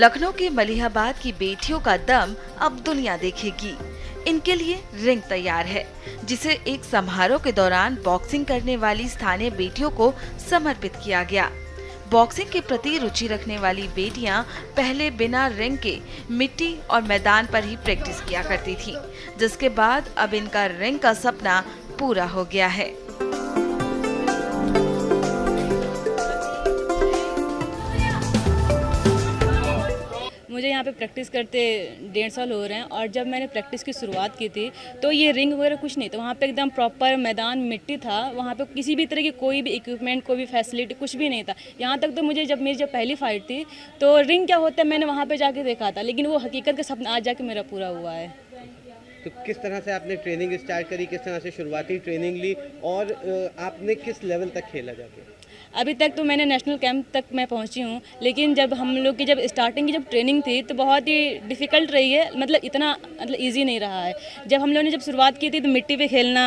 लखनऊ के मलिहाबाद की बेटियों का दम अब दुनिया देखेगी। इनके लिए रिंग तैयार है, जिसे एक समारोह के दौरान बॉक्सिंग करने वाली स्थानीय बेटियों को समर्पित किया गया। बॉक्सिंग के प्रति रुचि रखने वाली बेटियां पहले बिना रिंग के मिट्टी और मैदान पर ही प्रैक्टिस किया करती थीं, जिसके बाद अब इनका रिंग का सपना पूरा हो गया है। मुझे यहाँ पे प्रैक्टिस करते 1.5 साल हो रहे हैं और जब मैंने प्रैक्टिस की शुरुआत की थी तो ये रिंग वगैरह कुछ नहीं था। वहाँ पे एकदम प्रॉपर मैदान मिट्टी था। वहाँ पे किसी भी तरह की कोई भी इक्विपमेंट, कोई भी फैसिलिटी कुछ भी नहीं था। यहाँ तक तो मुझे जब पहली फाइट थी तो रिंग क्या होता है मैंने वहाँ पर जाके देखा था, लेकिन वो हकीकत का सपना आज जाके मेरा पूरा हुआ है। तो किस तरह से आपने ट्रेनिंग स्टार्ट करी, किस तरह से शुरुआती ट्रेनिंग ली और आपने किस लेवल तक खेला जाके? अभी तक तो मैंने नेशनल कैंप तक मैं पहुंची हूं, लेकिन जब हम लोग की स्टार्टिंग की ट्रेनिंग थी तो बहुत ही डिफ़िकल्ट रही है। इतना इजी नहीं रहा है। जब हम लोगों ने जब की थी तो मिट्टी पे खेलना,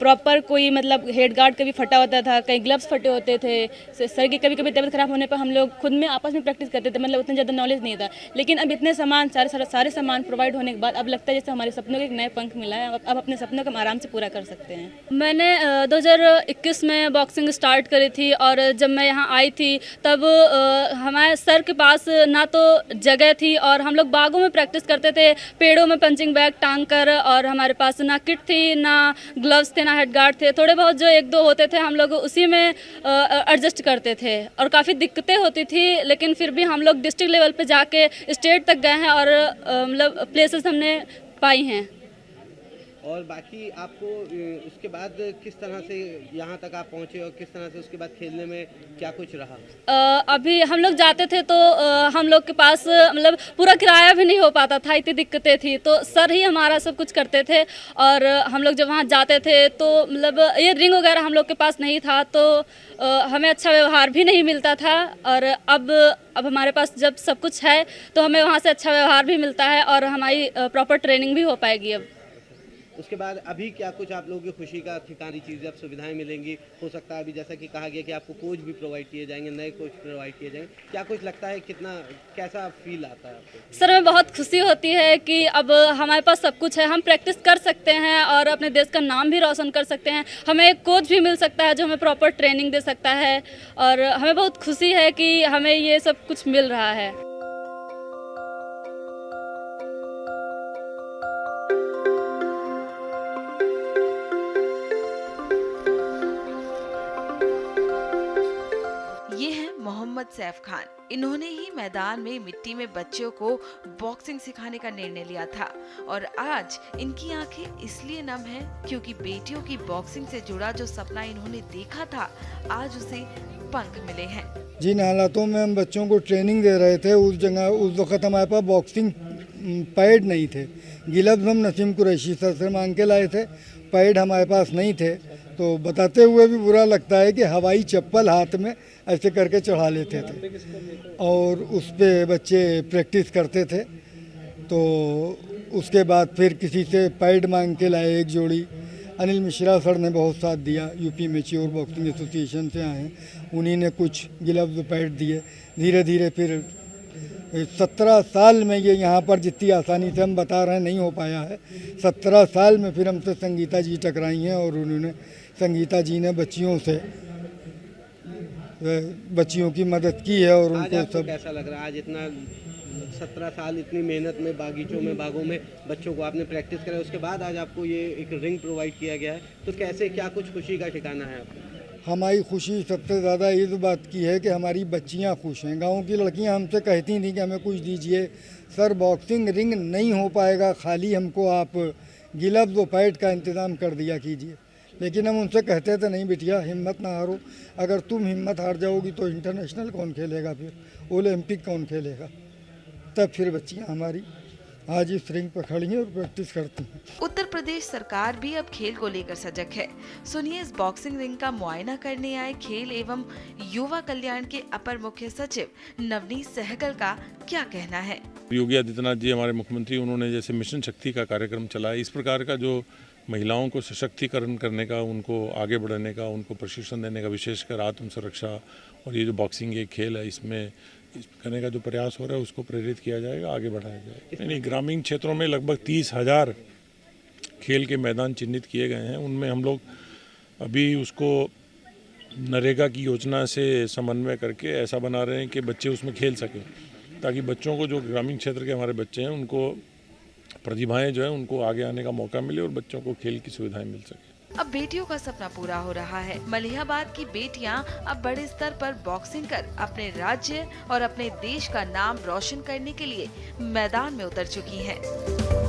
प्रॉपर कोई हेड गार्ड कभी फटा होता था, कहीं ग्लव्स फटे होते थे, सर की कभी तबीयत खराब होने पर हम लोग खुद में आपस में प्रैक्टिस करते थे। उतना ज़्यादा नॉलेज नहीं था, लेकिन अब इतने सामान सारे सामान प्रोवाइड होने के बाद अब लगता है जैसे हमारे सपनों के एक नए पंख मिला है। अब अपने सपनों को हम आराम से पूरा कर सकते हैं। मैंने 2021 में बॉक्सिंग स्टार्ट करी थी और जब मैं यहाँ आई थी तब हमारे सर के पास ना तो जगह थी और हम लोग बागों में प्रैक्टिस करते थे, पेड़ों में पंचिंग बैग टांग कर, और हमारे पास ना किट थी, ना ग्लव्स थे, ना हेड गार्ड थे। थोड़े बहुत जो 1-2 होते थे हम लोग उसी में एडजस्ट करते थे और काफ़ी दिक्कतें होती थी, लेकिन फिर भी हम लोग डिस्ट्रिक्ट लेवल पे जाके स्टेट तक गए हैं और प्लेसेस हमने पाई हैं। और बाकी आपको उसके बाद किस तरह से यहाँ तक आप पहुँचे और किस तरह से उसके बाद खेलने में क्या कुछ रहा? अभी हम लोग जाते थे तो हम लोग के पास पूरा किराया भी नहीं हो पाता था, इतनी दिक्कतें थी। तो सर ही हमारा सब कुछ करते थे और हम लोग जब वहाँ जाते थे तो ये रिंग वगैरह हम लोग के पास नहीं था, तो हमें अच्छा व्यवहार भी नहीं मिलता था। और अब हमारे पास जब सब कुछ है तो हमें वहाँ से अच्छा व्यवहार भी मिलता है और हमारी प्रॉपर ट्रेनिंग भी हो पाएगी। अब उसके बाद अभी क्या कुछ आप लोगों की खुशी का ठिकानी चीज़ें, अब सुविधाएं मिलेंगी, हो सकता है अभी जैसा कि कहा गया कि आपको कोच भी प्रोवाइड किए जाएंगे, नए कोच प्रोवाइड किए जाएंगे, क्या कुछ लगता है, कैसा फील आता है आपको? सर हमें बहुत खुशी होती है कि अब हमारे पास सब कुछ है, हम प्रैक्टिस कर सकते हैं और अपने देश का नाम भी रोशन कर सकते हैं। हमें एक कोच भी मिल सकता है जो हमें प्रॉपर ट्रेनिंग दे सकता है और हमें बहुत खुशी है कि हमें ये सब कुछ मिल रहा है। मोहम्मद सैफ खान, इन्होंने ही मैदान में मिट्टी में बच्चों को बॉक्सिंग सिखाने का निर्णय लिया था और आज इनकी आंखें इसलिए नम हैं क्योंकि बेटियों की बॉक्सिंग से जुड़ा जो सपना इन्होंने देखा था आज उसे पंख मिले हैं। जिन हालातों में हम बच्चों को ट्रेनिंग दे रहे थे उस वक्त हमारे पास बॉक्सिंग पैड नहीं थे। गिलव्स हम नसीम कुरैशी सर से मांग के लाए थे, पैड हमारे पास नहीं थे। तो बताते हुए भी बुरा लगता है कि हवाई चप्पल हाथ में ऐसे करके चढ़ा लेते थे और उस पर बच्चे प्रैक्टिस करते थे। तो उसके बाद फिर किसी से पैड मांग के लाए एक जोड़ी। अनिल मिश्रा सर ने बहुत साथ दिया, यूपी मैच्योर बॉक्सिंग एसोसिएशन से आए हैं, उन्हीं ने कुछ ग्लव्स पैड दिए। धीरे धीरे फिर 17 साल में ये यहाँ पर जितनी आसानी से हम बता रहे हैं नहीं हो पाया है। 17 साल में फिर हमसे संगीता जी टकराई हैं और संगीता जी ने बच्चियों की मदद की है और उनको सब। कैसा लग रहा है आज इतना 17 साल इतनी मेहनत में बागीचों में बागों में बच्चों को आपने प्रैक्टिस करा, उसके बाद आज आपको ये एक रिंग प्रोवाइड किया गया है, तो कैसे क्या कुछ खुशी का ठिकाना है आपको? हमारी खुशी सबसे ज़्यादा इस बात की है कि हमारी बच्चियां खुश हैं। गांव की लड़कियां हमसे कहती थी कि हमें कुछ दीजिए सर, बॉक्सिंग रिंग नहीं हो पाएगा, खाली हमको आप गिलव्स व पैड का इंतज़ाम कर दिया कीजिए। लेकिन हम उनसे कहते थे नहीं बिटिया, हिम्मत ना हारो, अगर तुम हिम्मत हार जाओगी तो इंटरनेशनल कौन खेलेगा, फिर ओलंपिक कौन खेलेगा। तब फिर बच्चियाँ हमारी आज इस रिंग पर खड़ी हैं और प्रैक्टिस करती हैं। उत्तर प्रदेश सरकार भी अब खेल को लेकर सजग है। सुनिए इस बॉक्सिंग रिंग का मुआयना करने आए खेल एवं युवा कल्याण के अपर मुख्य सचिव नवनीत सहगल का क्या कहना है। योगी आदित्यनाथ जी हमारे मुख्यमंत्री, उन्होंने जैसे मिशन शक्ति का कार्यक्रम चलाया, इस प्रकार का जो महिलाओं को सशक्तिकरण करने का, उनको आगे बढ़ाने का, उनको प्रशिक्षण देने का, विशेषकर आत्म सुरक्षा और ये जो बॉक्सिंग ये खेल है, इसमें इस करने का जो प्रयास हो रहा है उसको प्रेरित किया जाएगा, आगे बढ़ाया जाएगा। नहीं, ग्रामीण क्षेत्रों में लगभग 30,000 खेल के मैदान चिन्हित किए गए हैं। उनमें हम लोग अभी उसको नरेगा की योजना से समन्वय करके ऐसा बना रहे हैं कि बच्चे उसमें खेल सकें, ताकि बच्चों को, जो ग्रामीण क्षेत्र के हमारे बच्चे हैं, उनको प्रतिभाएं जो है उनको आगे आने का मौका मिले और बच्चों को खेल की सुविधाएं मिल सके। अब बेटियों का सपना पूरा हो रहा है। मलिहाबाद की बेटियां अब बड़े स्तर पर बॉक्सिंग कर अपने राज्य और अपने देश का नाम रोशन करने के लिए मैदान में उतर चुकी हैं।